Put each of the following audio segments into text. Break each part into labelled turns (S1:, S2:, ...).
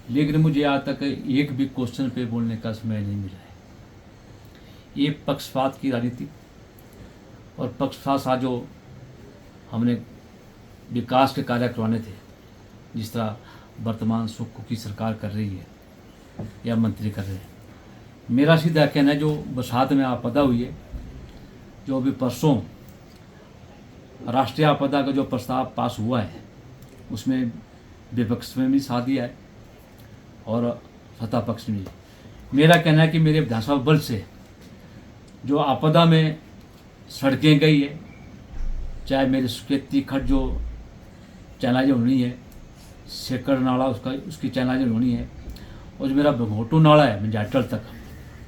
S1: लेकिन मुझे आज तक एक भी क्वेश्चन पे बोलने का समय नहीं मिला है। ये पक्षपात की राजनीति और पक्षपात साथ जो हमने विकास के कार्य करवाने थे, जिस तरह वर्तमान सुख की सरकार कर रही है या मंत्री कर रहे हैं, मेरा सीधा कहना है जो बरसात में आपदा हुई है, जो अभी परसों राष्ट्रीय आपदा का जो प्रस्ताव पास हुआ है, उसमें विपक्ष में भी साथ दिया है और सत्ता पक्ष में भी। मेरा कहना है कि मेरे विधानसभा बल से जो आपदा में सड़कें गई है, चाहे मेरे सुकेती खट जो चैनलाइज होनी है, सेकड़ नाला उसकी चैनलाइज होनी है, और जो मेरा भगोटू नाला है मंजाटल तक,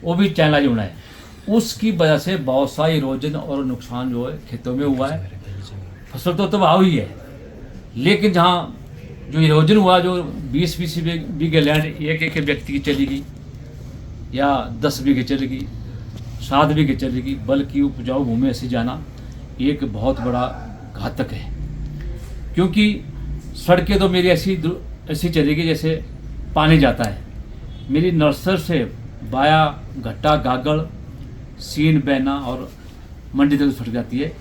S1: वो भी चैनलाइज होना है। उसकी वजह से बहुत सा इरोजन और नुकसान जो है खेतों में हुआ है। फसल तो तबाह हुई है, लेकिन जहाँ जो इरोजन हुआ, जो 20-20 बीघे लैंड एक व्यक्ति की चली गई, या 10 बीघे चली गई, 7 बीघे चली गई, बल्कि उपजाऊ भूमि ऐसी जाना एक बहुत बड़ा घातक है। क्योंकि सड़कें तो मेरी ऐसी चली गई जैसे पानी जाता है। मेरी नर्सर से बाया घट्टा गागड़ सीन बैना और मंडी तक सड़क जाती है,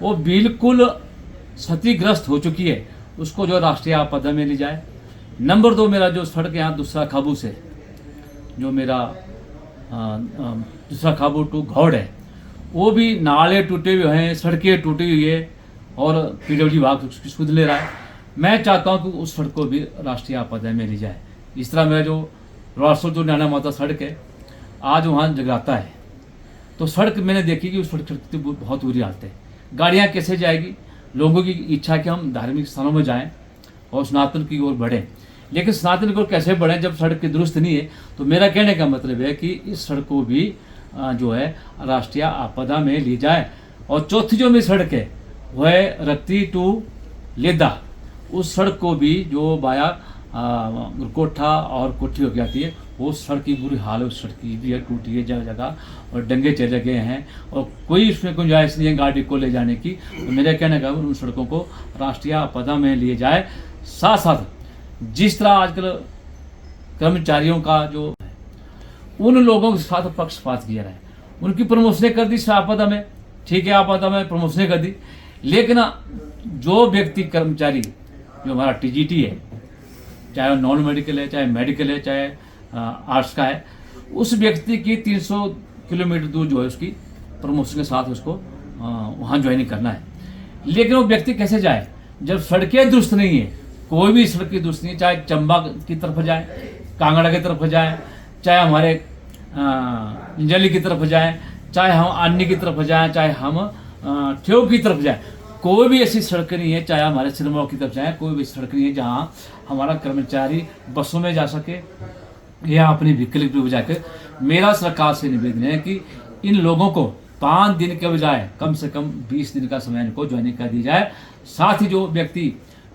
S1: वो बिल्कुल क्षतिग्रस्त हो चुकी है। उसको जो राष्ट्रीय आपदा में ली जाए। नंबर 2, मेरा जो सड़क यहाँ दूसरा खाबू से जो मेरा दूसरा खाबू टू घौड़ है, वो भी नाले टूटे हुए हैं, सड़कें टूटी हुई है और पीडब्ल्यूडी विभाग उसकी सुध ले रहा है। मैं चाहता हूँ कि उस सड़क को भी राष्ट्रीय आपदा में ली जाए। इस तरह मेरा जो रासुल जो नैना माता सड़क है, आज वहाँ जगराता है, तो सड़क मैंने देखी कि उस सड़क की बहुत बुरी हालत है। गाड़ियाँ कैसे जाएगी? लोगों की इच्छा है कि हम धार्मिक स्थानों में जाएं और सनातन की ओर बढ़ें, लेकिन सनातन की ओर कैसे बढ़ें जब सड़क की दुरुस्त नहीं है? तो मेरा कहने का मतलब है कि इस सड़क को भी जो है राष्ट्रीय आपदा में ली जाए। और चौथी जो मेरी सड़क है वह है रत्ती टू लेदा। उस सड़क को भी जो बाया कोठा और कोठी हो जाती है, वो सड़क की बुरी हाल है। उस सड़क की भी है, टूटी है जगह जगह और डंगे चले गए हैं और कोई उसमें गुंजाइश नहीं है गाड़ी को ले जाने की। तो मेरा कहने का उन सड़कों को राष्ट्रीय आपदा में लिए जाए। साथ साथ जिस तरह आजकल कर्मचारियों का जो उन लोगों के साथ पक्षपात किया रहा है, उनकी प्रमोशनें कर दी आपदा में, ठीक है, आपदा में प्रमोशनें कर दी, लेकिन जो व्यक्ति कर्मचारी जो हमारा टीजीटी है, चाहे नॉन मेडिकल है, चाहे मेडिकल है, चाहे आर्ट्स का है, उस व्यक्ति की 300 किलोमीटर दूर जो है उसकी प्रमोशन के साथ उसको वहाँ ज्वाइनिंग करना है। लेकिन वो व्यक्ति कैसे जाए जब सड़कें दुरुस्त नहीं है? कोई भी सड़क की दुरुस्त नहीं, चाहे चंबा की तरफ जाए, कांगड़ा की तरफ जाए, चाहे हमारे इंजली की तरफ जाए, चाहे हम आनी की तरफ जाएँ, चाहे हम ठेव की तरफ जाएँ, कोई भी ऐसी सड़क नहीं है, चाहे हमारे सिनेमा की तरफ जाए, कोई भी सड़क नहीं है जहाँ हमारा कर्मचारी बसों में जा सके या अपनी व्हीकल पर जाकर। मेरा सरकार से निवेदन है कि इन लोगों को 5 दिन के बजाय कम से कम 20 दिन का समय इनको ज्वाइनिंग कर दी जाए। साथ ही जो व्यक्ति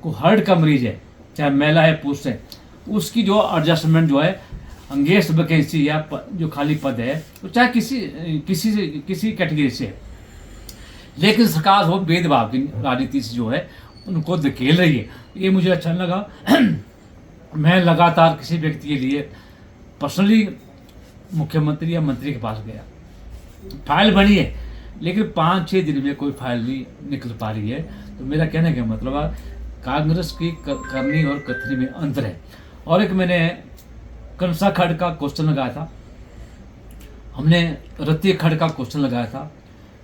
S1: को हार्ट का मरीज है, चाहे महिला है पुरुष है, उसकी जो एडजस्टमेंट जो है अंगेस्ट वैकेंसी या जो खाली पद है, तो चाहे किसी कैटेगरी से, लेकिन सरकार वो भेदभाव की राजनीति से जो है उनको धकेल रही है। ये मुझे अच्छा लगा। मैं लगातार किसी व्यक्ति के लिए पर्सनली मुख्यमंत्री या मंत्री के पास गया, फाइल बनी है, लेकिन 5-6 दिन में कोई फाइल नहीं निकल पा रही है। तो मेरा कहने का मतलब है कांग्रेस की करनी और कथनी में अंतर है। और एक मैंने कंसा खड़ का क्वेश्चन लगाया था, हमने रत्ती खड़ का क्वेश्चन लगाया था,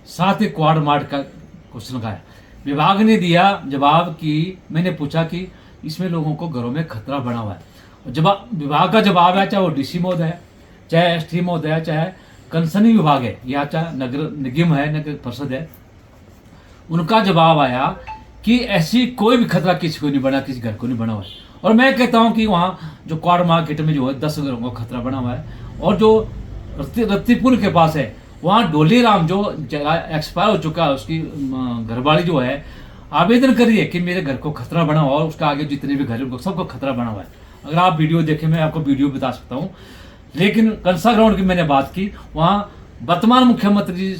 S1: साथ ही क्वाड मार्ट का क्वेश्चन लगाया। विभाग ने दिया जवाब कि मैंने पूछा कि इसमें लोगों को घरों में खतरा बना हुआ है, और जवाब विभाग का जवाब है, चाहे वो डीसी महोदय है, चाहे एसटी महोदय है, चाहे कंसर्नी विभाग है, या चाहे नगर निगम है, नगर परिषद है, उनका जवाब आया कि ऐसी कोई भी खतरा किसी को नहीं बना, किसी घर को नहीं बना हुआ है। और मैं कहता हूँ कि वहाँ जो क्वाड मार्केट में जो है 10 घरों को खतरा बना हुआ है। और जो रत्तीपुर के पास है, वहाँ डोली राम जो एक्सपायर हो चुका है, उसकी घरवाली जो है आवेदन करी है कि मेरे घर को खतरा बना हुआ, और उसका आगे जितने भी घर हैं सबको खतरा बना हुआ है। अगर आप वीडियो देखें, मैं आपको वीडियो बता सकता हूँ। लेकिन कंसा ग्राउंड की मैंने बात की, वहाँ वर्तमान मुख्यमंत्री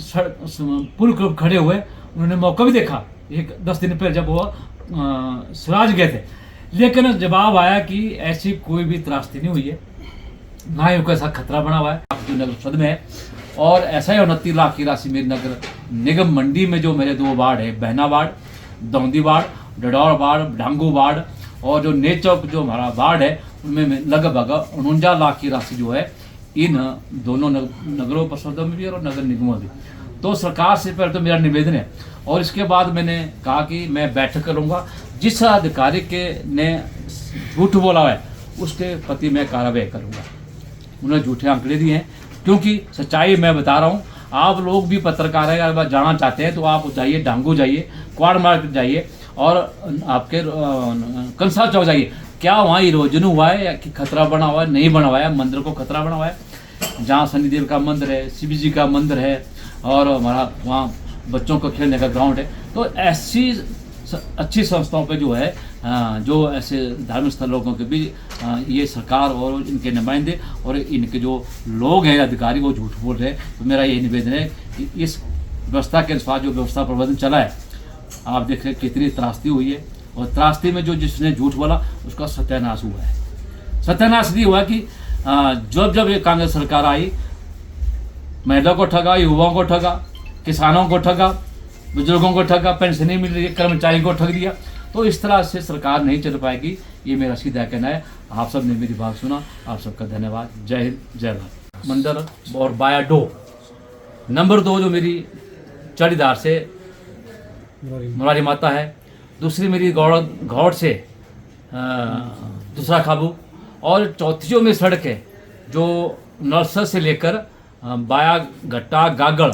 S1: पुल खड़े हुए, उन्होंने मौका भी देखा एक 10 दिन पहले जब वो स्वराज गए थे, लेकिन जवाब आया कि ऐसी कोई भी त्रासदी नहीं हुई है, ना ही कोई ऐसा खतरा बना हुआ है जो नगर परिषद में है। और ऐसा ही 29 लाख की राशि मेरी नगर निगम मंडी में जो मेरे 2 वार्ड है, Bahna ward, Daundi ward, Dadaur ward, Dhangu ward और जो नेचौक जो हमारा वार्ड है, उनमें लगभग 49 लाख की राशि जो है इन दोनों नगरों परिषदों में भी और नगर निगमों में भी। तो सरकार से पहले तो मेरा निवेदन है, और इसके बाद मैंने कहा कि मैं बैठक करूंगा, जिस अधिकारी के ने झूठ बोला है उसके प्रति मैं कार्रवाई करूंगा। उन्होंने झूठे आंकड़े दिए हैं, क्योंकि सच्चाई मैं बता रहा हूँ। आप लोग भी पत्रकार हैं, अगर जाना चाहते हैं तो आप जाइए, डांगू जाइए, क्वाड मार्केट जाइए और आपके कंसा चौक जाइए। क्या वहाँ इरोजन हुआ है या कि खतरा बना हुआ है? नहीं बना हुआ है। मंदिर को खतरा बना हुआ है। जहाँ शनिदेव का मंदिर है, शिव जी का मंदिर है और हमारा वहाँ बच्चों को खेलने का ग्राउंड है। तो ऐसी अच्छी संस्थाओं पे जो है जो ऐसे धार्मिक स्थलों के भी ये सरकार और इनके नुमाइंदे और इनके जो लोग हैं अधिकारी वो झूठ बोल रहे हैं। तो मेरा ये निवेदन है कि इस व्यवस्था के अनुसार जो व्यवस्था प्रबंधन चला है, आप देख रहे हैं कितनी त्रासदी हुई है, और त्रासदी में जो जिसने झूठ बोला उसका सत्यानाश हुआ है। सत्यानाश नहीं हुआ कि जब जब ये कांग्रेस सरकार आई, महिला को ठगा, युवाओं को ठगा, किसानों को ठगा, बुजुर्गों को ठगा, पेंशन नहीं मिल रही है, कर्मचारियों को ठग दिया। तो इस तरह से सरकार नहीं चल पाएगी, ये मेरा सीधा कहना है। आप सब ने मेरी बात सुना, आप सबका धन्यवाद। जय हिंद, जय भारत। मंदिर और बायाडो नंबर 2 जो मेरी चढ़ीदार से मुरारी माता है, दूसरी मेरी गौड़ से दूसरा खाबू, और चौथी जो मेरी सड़क है जो नरसर से लेकर बाया घट्टा गागड़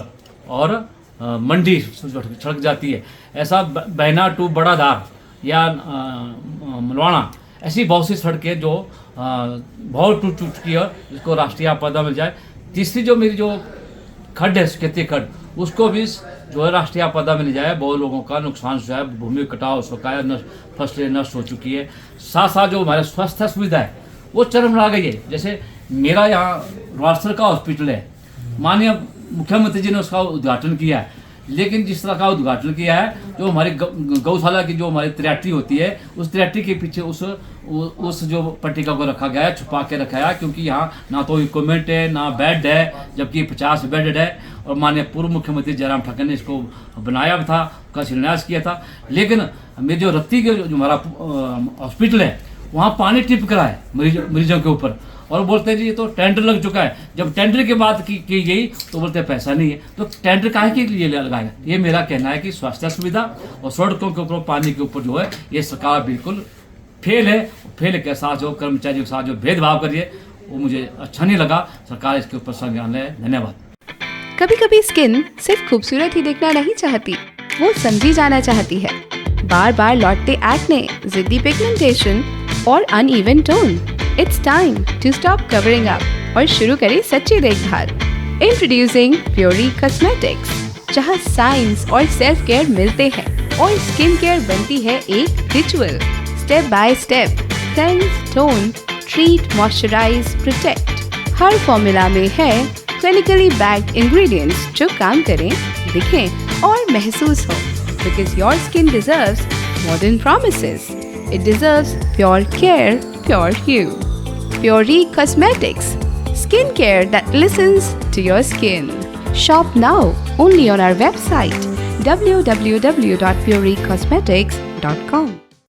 S1: और मंडी सड़क जाती है। ऐसा बहना टू बड़ा धार या मलवाना, ऐसी बहुत सी सड़कें जो बहुत टूट चुकी है, जिसको राष्ट्रीय आपदा मिल जाए। तीसरी जो मेरी जो खड्ड है, खेती खड्ड, उसको भी जो है राष्ट्रीय आपदा मिल जाए। बहुत लोगों का नुकसान जो है, भूमि कटाव हो चुका है, फसलें नष्ट हो चुकी है। साथ साथ जो हमारे स्वास्थ्य सुविधा है वो चरमरा गई है। जैसे मेरा यहाँ राष्ट्र का हॉस्पिटल है, माननीय मुख्यमंत्री जी ने उसका उद्घाटन किया है, लेकिन जिस तरह का उद्घाटन किया है, जो हमारी गौशाला की जो हमारी त्रियाटी होती है, उस त्रियाटी के पीछे उस जो पट्टिका को रखा गया है, छुपा के रखा है, क्योंकि यहाँ ना तो इक्विपमेंट है ना बेड है, जबकि 50 बेड है। और माननीय पूर्व मुख्यमंत्री जयराम ठाकुर ने इसको बनाया था, उसका शिलान्यास किया था। लेकिन मेरे जो रत्ती के जो हमारा हॉस्पिटल है, वहाँ पानी टिप करा है मरीजों के ऊपर, और बोलते हैं जी ये तो टेंडर लग चुका है। जब टेंडर की बात की गई तो बोलते हैं पैसा नहीं है। तो टेंडर काहे के लिए लगाएगा? ये मेरा कहना है कि स्वास्थ्य सुविधा और सड़कों के ऊपर, पानी के ऊपर जो है, ये सरकार बिल्कुल फेल है। फेल के साथ जो कर्मचारियों के साथ जो भेदभाव करिए, वो मुझे अच्छा नहीं लगा। सरकार इसके ऊपर संज्ञान ले। धन्यवाद।
S2: कभी कभी स्किन सिर्फ खूबसूरत ही दिखना नहीं चाहती, वो समझी जाना चाहती है। बार बार लौटते एक्ने, जिद्दी पिगमेंटेशन और uneven tone. It's time to stop covering up और शुरू करें सच्ची देखभाल। Introducing Puri Cosmetics, जहाँ साइंस और सेल्फ केयर मिलते हैं और स्किन केयर बनती है एक ritual. Step by step, cleanse, tone, treat, moisturise, protect. हर फॉर्मूला में है क्लिनिकली बैक्ड इंग्रेडिएंट्स जो काम करें, दिखें और महसूस हो। Because your skin deserves more than promises. It deserves pure care, pure hue. Puri Cosmetics, skin care that listens to your skin. Shop now only on our website www.puricosmetics.com.